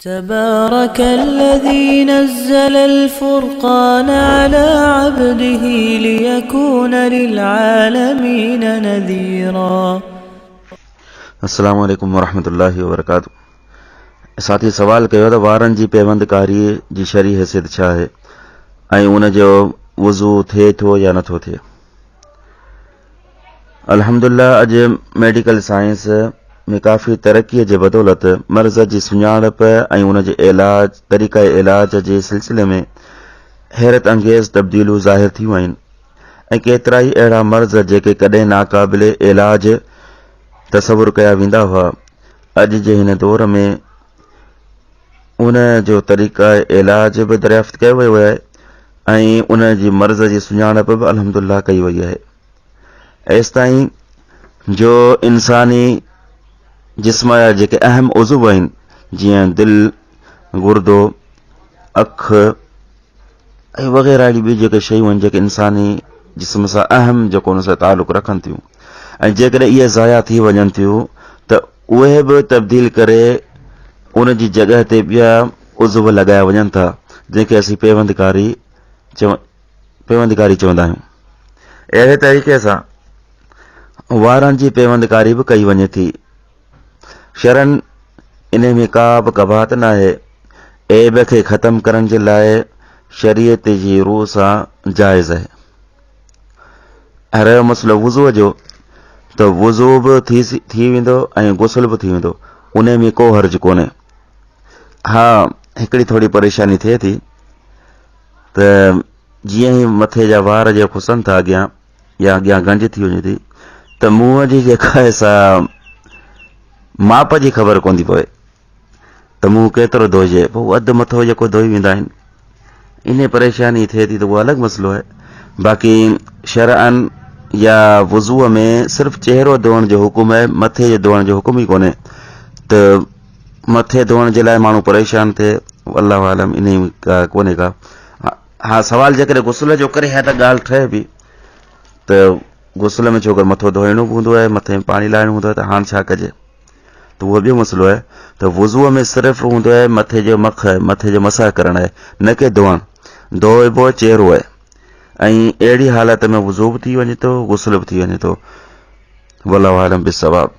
تبارك الذي نزل الفرقان على عبده ليكون للعالمين نذيرا. अस्सलामु अलैकुम वरहमतुल्लाहि वबरकातुहू। साथी सवाल कयो त वारनि जी पेवंदकारी जी शरई हैसियत छा आहे ऐं उन जो वुज़ू थिए थो या नथो थिए। अल्हम्दुलिल्लाह अॼु मेडिकल साइंस में काफ़ी तरक़ीअ जे बदौलत मर्ज़ जी सुञाणप ऐं उन जे इलाज तरीक़े इलाज जे सिलसिले में हैरत अंगेज़ तब्दीलियूं ज़ाहिर थियूं आहिनि ऐं केतिरा ई अहिड़ा मर्ज़ जेके कॾहिं नाक़ाबिल इलाज तसवुर कया वेंदा हुआ, अॼु जे हिन दौर में उन जो तरीक़ा इलाज बि दरियाफ़्त कयो वियो आहे ऐं उन जी मर्ज़ जी सुञाणप बि अल्हम्दुलिल्लाह कई वई आहे। एसि ताईं जो इंसानी जिस्म जा जेके अहम उज़ुव आहिनि, जीअं दिलि, गुर्दो, अख ऐं वग़ैरह अहिड़ी ॿी जेके शयूं आहिनि जेके इंसानी जिस्म सां अहम जेको उन सां तालुक़ु रखनि थियूं, ऐं जेकॾहिं इहे ज़ाया थी वञनि थियूं त उहे बि तब्दील करे उन जी जॻह ते ॿिया उज़ुव लॻाया वञनि था, जंहिंखे असीं पेवंदकारी चवंदा आहियूं। अहिड़े तरीक़े सां वारनि जी पेवंदकारी बि कई वञे थी। शरन इन में का बि कबाहत न आहे। ऐब खे ख़तम करण जे लाइ शरीयत जी रूह सां जाइज़ आहे। रहियो मसलो वुज़ूअ जो, त वुज़ू बि थी वेंदो ऐं गुस्ल बि थी वेंदो, उन में को हर्ज कोन्हे। हा, हिकिड़ी थोरी परेशानी थिए थी त जीअं ई मथे जा वार जे खुसनि था अॻियां या अॻियां गंज थी वञे थी त मुंहं जी जेका आहे सा माप जी ख़बर कोन थी पए त मुंहुं केतिरो धोइजे, पोइ अधु मथो जेको धोई वेंदा आहिनि, इन परेशानी थिए थी त उहो अलॻि मसइलो आहे। बाक़ी शरअन या वुज़ूअ में सिर्फ़ु चहिरो धोअण जो हुकुम आहे, मथे जो धोअण जो हुकुम ई कोन्हे त मथे धोअण जे लाइ माण्हू परेशान थिए, अल्लाह आलम इन का कोन्हे का। हा, सवाल जेकॾहिं गुस्ल जो करे है त ॻाल्हि ठहे बि त गुस्ल में छो करे मथो धोइणो पवंदो आहे, मथे में पाणी लाइणो हूंदो आहे, त हाणे छा कजे, त उहो ॿियो मसइलो आहे। त वुज़ूअ में सिर्फ़ु हूंदो आहे मथे जो मख, मथे जो मसाह करणु आहे, न के धोअण। धोइबो चहिरो आहे ऐं अहिड़ी हालत में वुज़ू बि थी वञे थो, गुस्ल बि थी वञे थो। वल्लाहु आलम बिस्सवाब।